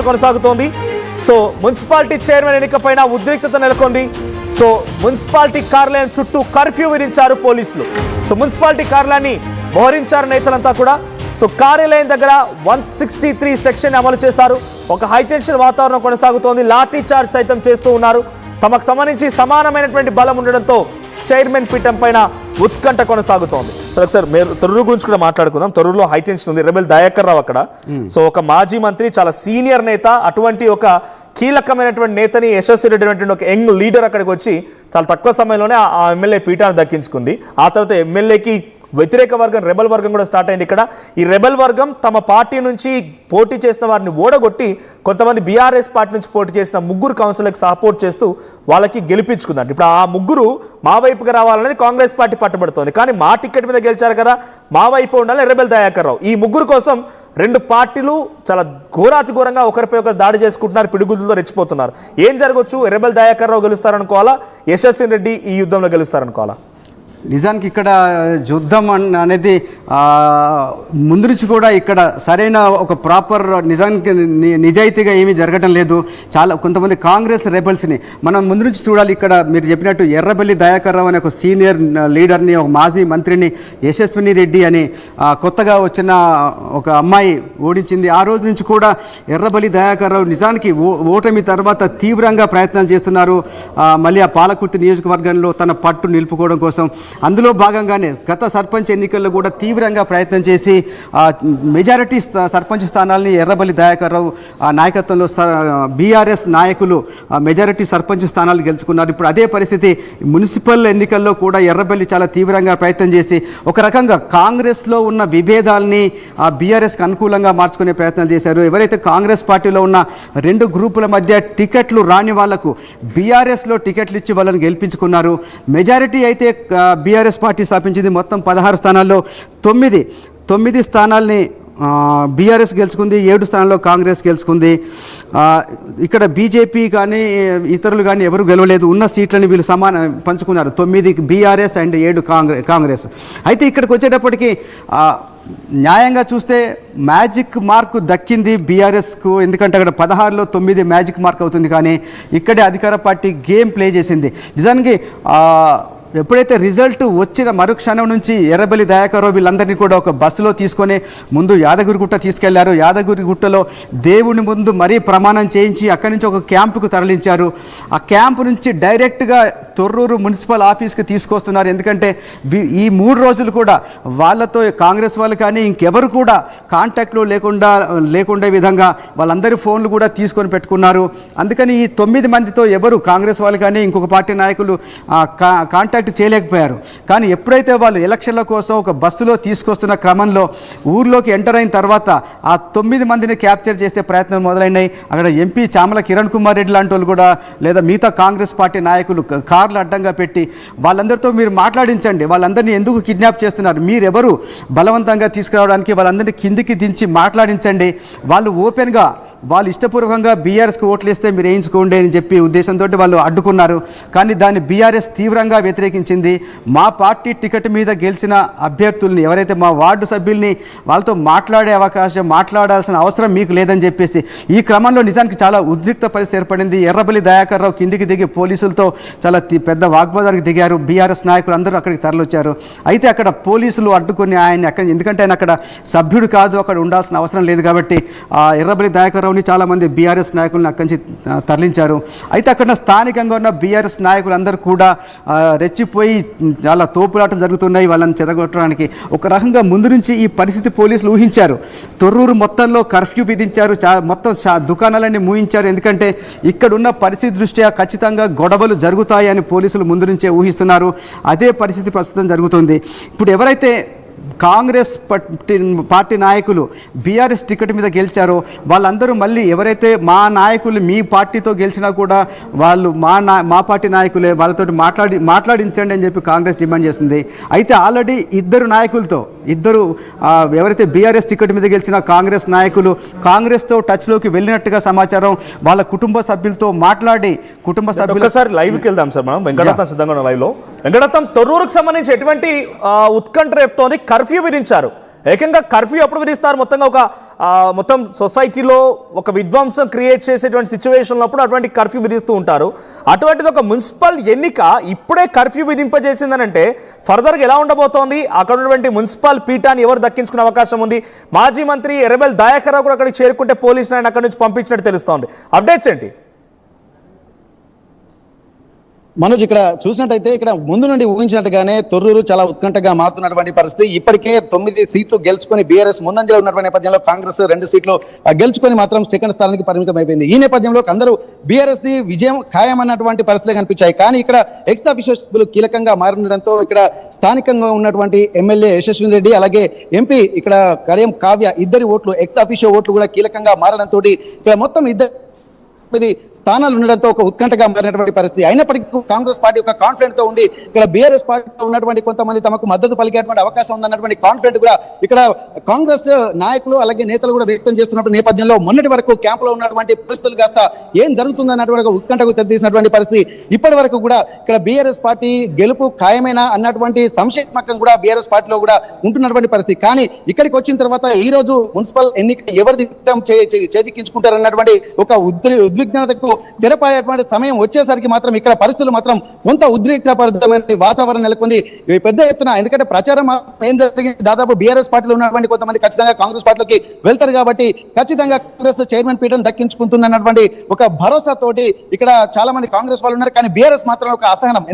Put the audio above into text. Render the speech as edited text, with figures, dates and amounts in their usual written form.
కొనసాగుతోంది. So municipality chairman ఎన్నికపైన ఉద్రిక్తత నెలకొంది. సో మున్సిపాలిటీ కార్యాలయం చుట్టూ కర్ఫ్యూ విధించారు పోలీసులు. సో మున్సిపాలిటీ కార్యాలయాన్ని మోహరించారు నేతలంతా కూడా. సో కార్యాలయం దగ్గర 163 సెక్షన్ అమలు చేశారు. ఒక హైటెన్షన్ వాతావరణం కొనసాగుతోంది. లాఠీ చార్జ్ సైతం చేస్తూ ఉన్నారు. తమకు సంబంధించి సమానమైనటువంటి బలం ఉండడంతో చైర్మన్ పీఠం పైన ఉత్కంఠ కొనసాగుతోంది. సో ఒకసారి మీరు తొర్రూరు గురించి కూడా మాట్లాడుకుందాం. తొర్రూరులో హైటెన్షన్ ఉంది. రెబెల్ దయాకర్ రావు అక్కడ. సో ఒక మాజీ మంత్రి, చాలా సీనియర్ నేత, అటువంటి ఒక కీలకమైనటువంటి నేతని యశస్వి రెడ్డి అనేటువంటి ఒక యంగ్ లీడర్ అక్కడికి వచ్చి చాలా తక్కువ సమయంలోనే ఆ ఎమ్మెల్యే పీఠాన్ని దక్కించుకుంది. ఆ తర్వాత ఎమ్మెల్యేకి వ్యతిరేక వర్గం, రెబల్ వర్గం కూడా స్టార్ట్ అయింది. ఇక్కడ ఈ రెబల్ వర్గం తమ పార్టీ నుంచి పోటీ చేసిన వారిని ఓడగొట్టి కొంతమంది బీఆర్ఎస్ పార్టీ నుంచి పోటీ చేసిన ముగ్గురు కౌన్సిలర్కి సపోర్ట్ చేస్తూ వాళ్ళకి గెలిపించుకుందంట. ఇప్పుడు ఆ ముగ్గురు మా వైపుగా రావాలనేది కాంగ్రెస్ పార్టీ పట్టుబడుతోంది. కానీ మా టికెట్ మీద గెలిచారు కదా, మా వైపు ఉండాలని రెబెల్ దయాకర్ రావు. ఈ ముగ్గురు కోసం రెండు పార్టీలు చాలా ఘోరాతి ఘోరంగా ఒకరిపై ఒకరు దాడి చేసుకుంటున్నారు, పిడుగులతో రెచ్చిపోతున్నారు. ఏం జరగవచ్చు? రెబెల్ దయాకర్ రావు గెలుస్తారనుకోవాలా, యశస్వి రెడ్డి ఈ యుద్ధంలో గెలుస్తారనుకోవాలా? నిజానికి ఇక్కడ యుద్ధం అనేది ముందు నుంచి కూడా ఇక్కడ సరైన ఒక ప్రాపర్ నిజానికి నిజాయితీగా ఏమీ జరగటం లేదు. చాలా కొంతమంది కాంగ్రెస్ రెబల్స్ని మనం ముందు నుంచి చూడాలి. ఇక్కడ మీరు చెప్పినట్టు ఎర్రబెల్లి దయాకర్ రావు అనే ఒక సీనియర్ లీడర్ని, ఒక మాజీ మంత్రిని, యశస్విని రెడ్డి అని కొత్తగా వచ్చిన ఒక అమ్మాయి ఓడించింది. ఆ రోజు నుంచి కూడా ఎర్రబెల్లి దయాకర్ రావు నిజానికి ఓటమి తర్వాత తీవ్రంగా ప్రయత్నాలు చేస్తున్నారు. మళ్ళీ ఆ పాలకుర్తి నియోజకవర్గంలో తన పట్టు నిలుపుకోవడం కోసం. అందులో భాగంగానే గత సర్పంచ్ ఎన్నికల్లో కూడా తీవ్రంగా ప్రయత్నం చేసి మెజారిటీ సర్పంచ్ స్థానాలని ఎర్రబెల్లి దయాకర్ రావు నాయకత్వంలో బీఆర్ఎస్ నాయకులు మెజారిటీ సర్పంచ్ స్థానాలు గెలుచుకున్నారు. ఇప్పుడు అదే పరిస్థితి మున్సిపల్ ఎన్నికల్లో కూడా ఎర్రబెల్లి చాలా తీవ్రంగా ప్రయత్నం చేసి ఒక రకంగా కాంగ్రెస్లో ఉన్న విభేదాలని బీఆర్ఎస్కి అనుకూలంగా మార్చుకునే ప్రయత్నాలు చేశారు. ఎవరైతే కాంగ్రెస్ పార్టీలో ఉన్న రెండు గ్రూపుల మధ్య టికెట్లు రాని వాళ్లకు బీఆర్ఎస్లో టికెట్లు ఇచ్చి వాళ్ళని గెలిపించుకున్నారు. మెజారిటీ అయితే బీఆర్ఎస్ పార్టీ స్థాపించింది. మొత్తం 16 స్థానాల్లో 9 స్థానాల్ని బీఆర్ఎస్ గెలుచుకుంది, 7 స్థానాల్లో కాంగ్రెస్ గెలుచుకుంది. ఇక్కడ బీజేపీ కానీ ఇతరులు కానీ ఎవరు గెలవలేదు. ఉన్న సీట్లని వీళ్ళు పంచుకున్నారు. 9 బీఆర్ఎస్ అండ్ 7 కాంగ్రెస్. అయితే ఇక్కడికి వచ్చేటప్పటికి న్యాయంగా చూస్తే మ్యాజిక్ మార్క్ దక్కింది బీఆర్ఎస్కు. ఎందుకంటే అక్కడ 16లో 9 మ్యాజిక్ మార్క్ అవుతుంది. కానీ ఇక్కడే అధికార పార్టీ గేమ్ ప్లే చేసింది. నిజానికి ఎప్పుడైతే రిజల్ట్ వచ్చిన మరుక్షణం నుంచి ఎర్రబెల్లి దయాకర్ రావు వీళ్ళందరినీ కూడా ఒక బస్సులో తీసుకొని ముందు యాదగిరిగుట్ట తీసుకెళ్లారు. యాదగిరిగుట్టలో దేవుని ముందు మరీ ప్రమాణం చేయించి అక్కడి నుంచి ఒక క్యాంపుకు తరలించారు. ఆ క్యాంపు నుంచి డైరెక్ట్గా తొర్రూరు మున్సిపల్ ఆఫీస్కి తీసుకొస్తున్నారు. ఎందుకంటే ఈ 3 రోజులు కూడా వాళ్ళతో కాంగ్రెస్ వాళ్ళు కానీ ఇంకెవరు కూడా కాంటాక్ట్లో లేకుండా విధంగా వాళ్ళందరి ఫోన్లు కూడా తీసుకొని పెట్టుకున్నారు. అందుకని ఈ 9 మందితో ఎవరు కాంగ్రెస్ వాళ్ళు కానీ ఇంకొక పార్టీ నాయకులు కాంటాక్ట్ చేయలేకపోయారు. కానీ ఎప్పుడైతే వాళ్ళు ఎలక్షన్ల కోసం ఒక బస్సులో తీసుకొస్తున్న క్రమంలో ఊర్లోకి ఎంటర్ అయిన తర్వాత ఆ 9 మందిని క్యాప్చర్ చేసే ప్రయత్నం మొదలైనాయి. అక్కడ ఎంపీ చామల కిరణ్ కుమార్ రెడ్డి లాంటి వాళ్ళు కూడా లేదా మిగతా కాంగ్రెస్ పార్టీ నాయకులు కార్లు అడ్డంగా పెట్టి వాళ్ళందరితో మీరు మాట్లాడించండి, వాళ్ళందరినీ ఎందుకు కిడ్నాప్ చేస్తున్నారు, మీరెవరు బలవంతంగా తీసుకురావడానికి, వాళ్ళందరినీ కిందికి దించి మాట్లాడించండి, వాళ్ళు ఓపెన్గా వాళ్ళు ఇష్టపూర్వకంగా బీఆర్ఎస్కి ఓట్లు వేస్తే మీరు వేయించుకోండి అని చెప్పి ఉద్దేశంతో వాళ్ళు అడ్డుకున్నారు. కానీ దాన్ని బీఆర్ఎస్ తీవ్రంగా వ్యతిరేకించింది. మా పార్టీ టికెట్ మీద గెలిచిన అభ్యర్థుల్ని ఎవరైతే మా వార్డు సభ్యుల్ని వాళ్ళతో మాట్లాడాల్సిన అవసరం మీకు లేదని చెప్పేసి ఈ క్రమంలో నిజానికి చాలా ఉద్రిక్త పరిస్థితి ఏర్పడింది. ఎర్రబెల్లి దయాకర్ రావు కిందికి దిగి పోలీసులతో చాలా పెద్ద వాగ్వాదానికి దిగారు. బీఆర్ఎస్ నాయకులు అందరూ అక్కడికి తరలివచ్చారు. అయితే అక్కడ పోలీసులు అడ్డుకొని ఎందుకంటే ఆయన అక్కడ సభ్యుడు కాదు, అక్కడ ఉండాల్సిన అవసరం లేదు కాబట్టి ఎర్రబెల్లి దయాకర్ చాలామంది బీఆర్ఎస్ నాయకులను అక్కడి నుంచి తరలించారు. అయితే అక్కడ స్థానికంగా ఉన్న బీఆర్ఎస్ నాయకులందరూ కూడా రెచ్చిపోయి చాలా తోపులాటం జరుగుతున్నాయి. వాళ్ళని చెదగొట్టడానికి ఒక రకంగా ముందు నుంచి ఈ పరిస్థితి పోలీసులు ఊహించారు. తొర్రూరు మొత్తంలో కర్ఫ్యూ విధించారు. మొత్తం దుకాణాలన్నీ మూయించారు. ఎందుకంటే ఇక్కడున్న పరిస్థితి దృష్ట్యా ఖచ్చితంగా గొడవలు జరుగుతాయని పోలీసులు ముందు నుంచే ఊహిస్తున్నారు. అదే పరిస్థితి ప్రస్తుతం జరుగుతుంది. ఇప్పుడు ఎవరైతే కాంగ్రెస్ పార్టీ నాయకులు బీఆర్ఎస్ టికెట్ మీద గెలిచారో వాళ్ళందరూ మళ్ళీ ఎవరైతే మా నాయకులు మీ పార్టీతో గెలిచినా కూడా వాళ్ళు మా పార్టీ నాయకులే, వాళ్ళతో మాట్లాడించండి అని చెప్పి కాంగ్రెస్ డిమాండ్ చేస్తుంది. అయితే ఆల్రెడీ ఇద్దరు ఎవరైతే బీఆర్ఎస్ టికెట్ మీద గెలిచిన కాంగ్రెస్ నాయకులు కాంగ్రెస్తో టచ్లోకి వెళ్ళినట్టుగా సమాచారం. వాళ్ళ కుటుంబ సభ్యులతో మాట్లాడి ఒకసారి లైవ్కి వెళ్దాం సార్. మనం వెంకటరత్నం సిద్ధంగా ఉన్న లైవ్లో. వెంకటరత్నం, తొర్రూరుకు సంబంధించి ఎటువంటి ఉత్కంఠ రేపుతోంది? కర్ఫ్యూ విధించారు. ఏకంగా కర్ఫ్యూ ఎప్పుడు విధిస్తారు? మొత్తంగా ఒక మొత్తం సొసైటీలో ఒక విధ్వంసం క్రియేట్ చేసేటువంటి సిచ్యువేషన్ ఉన్నప్పుడు అటువంటి కర్ఫ్యూ విధిస్తూ ఉంటారు. అటువంటిది ఒక మున్సిపల్ ఎన్నిక ఇప్పుడే కర్ఫ్యూ విధింపజేసిందనంటే ఫర్దర్గా ఎలా ఉండబోతోంది? అక్కడ ఉన్నటువంటి మున్సిపల్ పీఠాన్ని ఎవరు దక్కించుకునే అవకాశం ఉంది? మాజీ మంత్రి ఎర్రబెల్లి దయాకర్ రావు కూడా అక్కడికి చేరుకుంటే పోలీసులు ఆయన అక్కడి నుంచి పంపించినట్టు తెలుస్తోంది. అప్డేట్స్ ఏంటి? మనోజ్, ఇక్కడ చూసినట్టయితే ఇక్కడ ముందు నుండి ఊహించినట్టుగానే తొర్రూరు చాలా ఉత్కంఠగా మారుతున్నటువంటి పరిస్థితి. ఇప్పటికే 9 సీట్లు గెలుచుకొని బీఆర్ఎస్ ముందంజలో ఉన్నటువంటి నేపథ్యంలో కాంగ్రెస్ 2 సీట్లు గెలుచుకొని మాత్రం సెకండ్ స్థానానికి పరిమితం అయిపోయింది. ఈ నేపథ్యంలో అందరూ బీఆర్ఎస్ ది విజయం ఖాయమన్నటువంటి పరిస్థితులు కనిపించాయి. కానీ ఇక్కడ ఎక్స్ అఫీషియో సభ్యులు కీలకంగా మారడంతో ఇక్కడ స్థానికంగా ఉన్నటువంటి ఎమ్మెల్యే యశస్విని రెడ్డి అలాగే ఎంపీ ఇక్కడ కడియం కావ్య ఇద్దరి ఓట్లు ఎక్స్ అఫీషియో ఓట్లు కూడా కీలకంగా మారడంతో ఇక్కడ మొత్తం 9 స్థానాలు ఉండడంతో ఒక ఉత్కంఠగా మారినటువంటి పరిస్థితి. అయినప్పటికీ కాంగ్రెస్ పార్టీ ఒక కాన్ఫిడెంట్ తో ఉంది. ఇక్కడ బీఆర్ఎస్ పార్టీలో ఉన్నటువంటి కొంతమంది తమకు మద్దతు పలికేటువంటి అవకాశం ఉందన్నటువంటి కాన్ఫిడెంట్ కూడా ఇక్కడ కాంగ్రెస్ నాయకులు అలాగే నేతలు కూడా వ్యక్తం చేస్తున్నటువంటి నేపథ్యంలో మొన్నటి వరకు క్యాంపులో ఉన్నటువంటి పరిస్థితులు కాస్త ఏం జరుగుతుంది అన్నటువంటి ఉత్కంఠకు తెరదీసినటువంటి పరిస్థితి. ఇప్పటి వరకు కూడా ఇక్కడ బీఆర్ఎస్ పార్టీ గెలుపు ఖాయమైన అన్నటువంటి సంశయాత్మకం కూడా బీఆర్ఎస్ పార్టీలో కూడా ఉంటున్నటువంటి పరిస్థితి. కానీ ఇక్కడికి వచ్చిన తర్వాత ఈ రోజు మున్సిపల్ ఎన్నిక ఎవరిది చేజిక్కించుకుంటారన్నటువంటి ఒక ఉద్విగ్నతకు తెరపాయేటువంటి సమయం వచ్చేసరికి మాత్రం ఇక్కడ పరిస్థితులు మాత్రం కొంత ఉద్రిక్తపరితమైన వాతావరణం నెలకొంది పెద్ద ఎత్తున. ఎందుకంటే ప్రచారం ఏం జరిగింది, దాదాపు బీఆర్ఎస్ పార్టీలో ఉన్నటువంటి కొంతమంది ఖచ్చితంగా కాంగ్రెస్ పార్టీలోకి వెళ్తారు కాబట్టి ఖచ్చితంగా కాంగ్రెస్ చైర్మన్ పీఠం దక్కించుకుంటున్నటువంటి ఒక భరోసా తోటి ఇక్కడ చాలా మంది కాంగ్రెస్ వాళ్ళు ఉన్నారు. కానీ బీఆర్ఎస్ మాత్రం ఒక అసహనం.